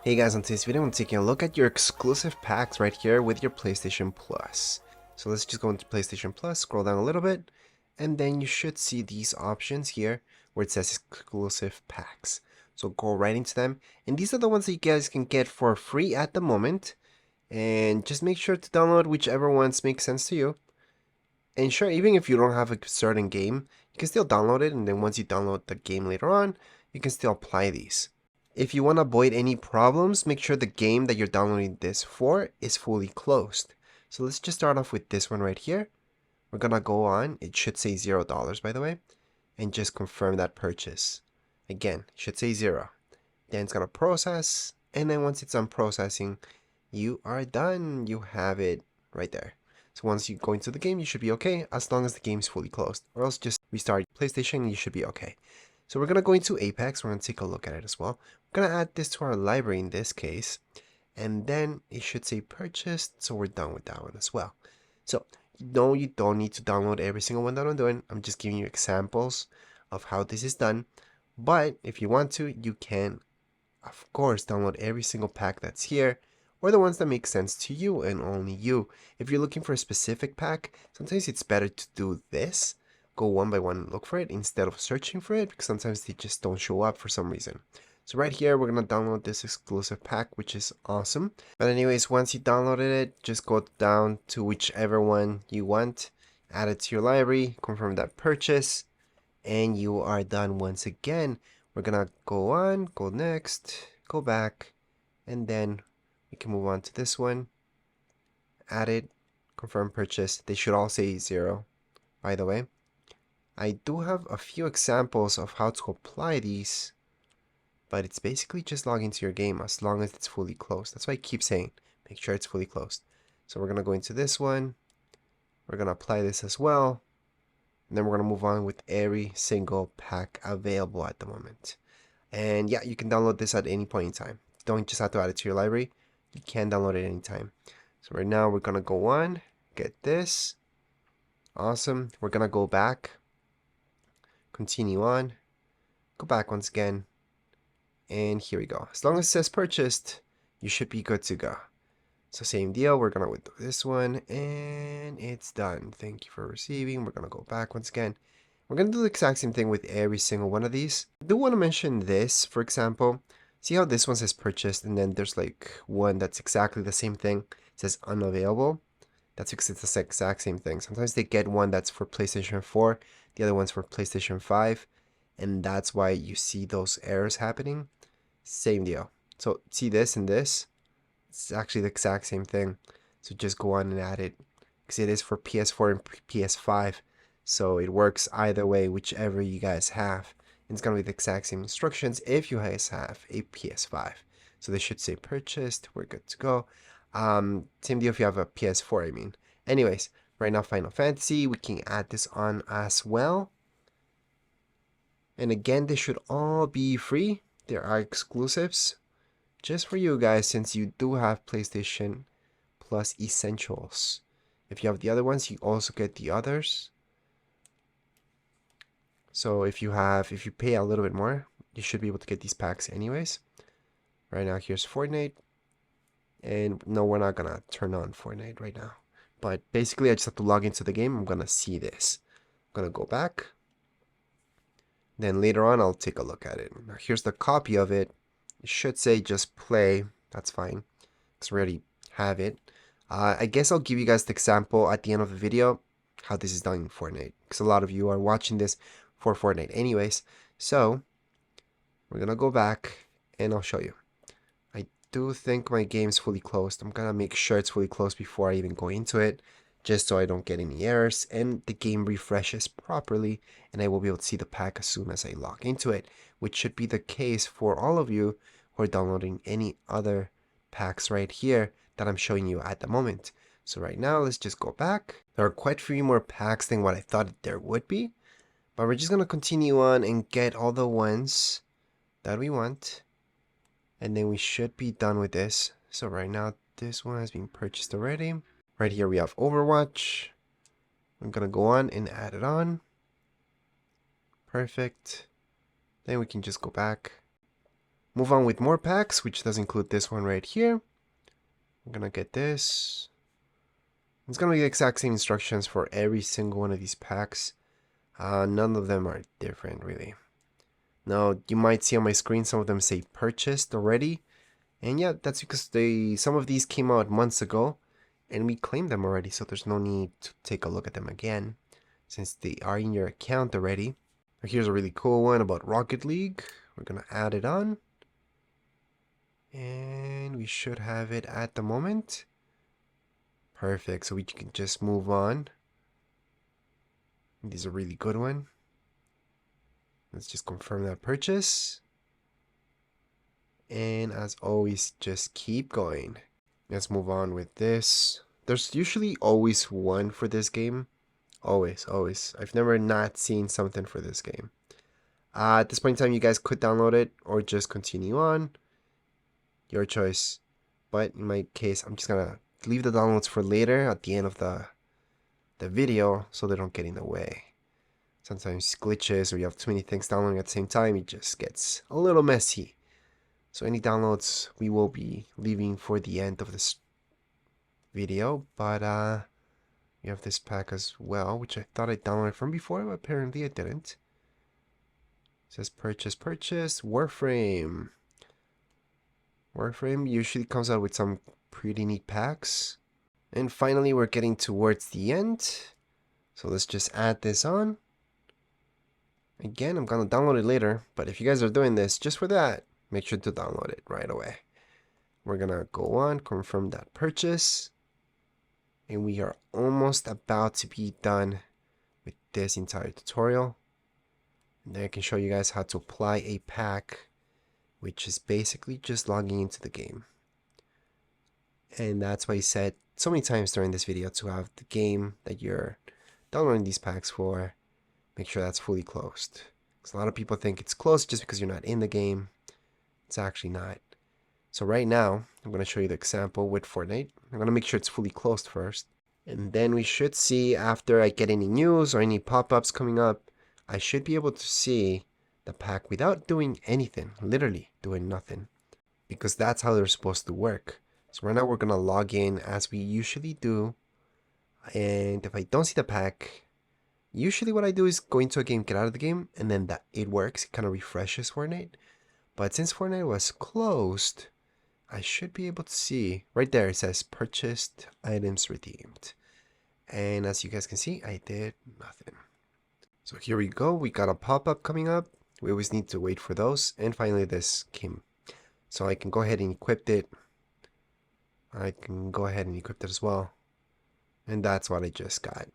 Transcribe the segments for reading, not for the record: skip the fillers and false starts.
Hey guys, on today's video I'm taking a look at your exclusive packs right here with your PlayStation Plus. So let's just go into PlayStation Plus, scroll down a little bit, and then you should see these options here where it says exclusive packs. So go right into them, and these are the ones that you guys can get for free at the moment. And just make sure to download whichever ones make sense to you. And sure, even if you don't have a certain game, you can still download it, and then once you download the game later on, you can still apply these. If you want to avoid any problems, make sure the game that you're downloading this for is fully closed. So let's just start off with this one right here. We're gonna go on, it should say $0 by the way, and just confirm that purchase. Again, it should say 0. Then it's gonna process, and then once it's done processing, you are done. You have it right there. So once you go into the game, you should be okay as long as the game is fully closed, or else just restart PlayStation and you should be okay. So we're gonna go into Apex. We're gonna take a look at it as well. We're gonna add this to our library in this case, and then it should say purchased, so we're done with that one as well. So no, you don't need to download every single one that I'm doing. I'm just giving you examples of how this is done, but if you want to, you can of course download every single pack that's here, or the ones that make sense to you and only you. If you're looking for a specific pack, sometimes it's better to do this. Go one by one, look for it instead of searching for it, because sometimes they just don't show up for some reason. So right here, we're going to download this exclusive pack, which is awesome. But anyways, once you downloaded it, just go down to whichever one you want, add it to your library, confirm that purchase, and you are done once again. We're going to go on, go next, go back, and then we can move on to this one. Add it, confirm purchase. They should all say 0, by the way. I do have a few examples of how to apply these, but it's basically just log into your game as long as it's fully closed. That's why I keep saying, make sure it's fully closed. So we're going to go into this one. We're going to apply this as well. And then we're going to move on with every single pack available at the moment. And yeah, you can download this at any point in time. You don't just have to add it to your library. You can download it anytime. So right now we're going to go on, get this. Awesome. We're going to go back. Continue on, go back once again, and here we go. As long as it says purchased, you should be good to go. So same deal, we're gonna do this one, and it's done. Thank you for receiving. We're gonna go back once again. We're gonna do the exact same thing with every single one of these. I do want to mention this, for example. See how this one says purchased, and then there's like one that's exactly the same thing. It says unavailable. That's because it's the exact same thing. Sometimes they get one that's for PlayStation 4, the other one's for PlayStation 5, and that's why you see those errors happening. Same deal. So see this and this? It's actually the exact same thing. So just go on and add it, because it is for PS4 and PS5. So it works either way, whichever you guys have. And it's going to be the exact same instructions if you guys have a PS5. So they should say purchased. We're good to go. Same deal if you have a PS4, I mean. Anyways, right now Final Fantasy, we can add this on as well. And again, they should all be free. There are exclusives just for you guys, since you do have PlayStation Plus Essentials. If you have the other ones, you also get the others. So if you pay a little bit more, you should be able to get these packs anyways. Right now, here's Fortnite. And no, we're not gonna turn on Fortnite right now. But basically, I just have to log into the game. I'm gonna see this. I'm gonna go back. Then later on, I'll take a look at it. Now, here's the copy of it. It should say just play. That's fine, because we already have it. I guess I'll give you guys the example at the end of the video, how this is done in Fortnite, because a lot of you are watching this for Fortnite anyways. So, we're gonna go back, and I'll show you. I do think my game's fully closed. I'm gonna make sure it's fully closed before I even go into it, just so I don't get any errors and the game refreshes properly, and I will be able to see the pack as soon as I log into it, which should be the case for all of you who are downloading any other packs right here that I'm showing you at the moment. So right now, let's just go back. There are quite a few more packs than what I thought there would be, but we're just gonna continue on and get all the ones that we want. And then we should be done with this. So right now, this one has been purchased already. Right here we have Overwatch. I'm going to go on and add it on. Perfect. Then we can just go back. move on with more packs, which does include this one right here. I'm gonna get this. It's gonna be the exact same instructions for every single one of these packs. None of them are different, really. Now, you might see on my screen some of them say purchased already. And yeah, that's because some of these came out months ago, and we claimed them already, so there's no need to take a look at them again, since they are in your account already. Now, here's a really cool one about Rocket League. We're gonna add it on. And we should have it at the moment. Perfect, so we can just move on. This is a really good one. Let's just confirm that purchase. And as always, just keep going. Let's move on with this. There's usually always one for this game. Always, always. I've never not seen something for this game. At this point in time, you guys could download it or just continue on. Your choice. But in my case, I'm just gonna leave the downloads for later at the end of the video so they don't get in the way. Sometimes glitches or you have too many things downloading at the same time, it just gets a little messy. So any downloads we will be leaving for the end of this video, but we have this pack as well, which I thought I downloaded from before, but apparently I didn't. It says purchase, Warframe. Warframe usually comes out with some pretty neat packs. And finally, we're getting towards the end. So let's just add this on. Again, I'm gonna download it later, but if you guys are doing this just for that, make sure to download it right away. We're gonna go on, confirm that purchase. And we are almost about to be done with this entire tutorial. And then I can show you guys how to apply a pack, which is basically just logging into the game. And that's why I said so many times during this video to have the game that you're downloading these packs for, make sure that's fully closed. Because a lot of people think it's closed just because you're not in the game. It's actually not. So right now, I'm going to show you the example with Fortnite. I'm going to make sure it's fully closed first. And then we should see, after I get any news or any pop-ups coming up, I should be able to see the pack without doing anything. Literally doing nothing. Because that's how they're supposed to work. So right now we're going to log in as we usually do. And if I don't see the pack, usually what I do is go into a game, get out of the game, and then that it works. It kind of refreshes Fortnite. But since Fortnite was closed, I should be able to see. Right there it says purchased items redeemed. And as you guys can see, I did nothing. So here we go. We got a pop-up coming up. We always need to wait for those. And finally this came. So I can go ahead and equip it. I can go ahead and equip it as well. And that's what I just got.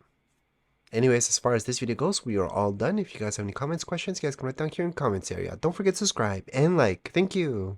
Anyways, as far as this video goes, we are all done. If you guys have any comments, questions, you guys can write down here in the comments area. Don't forget to subscribe and like. Thank you.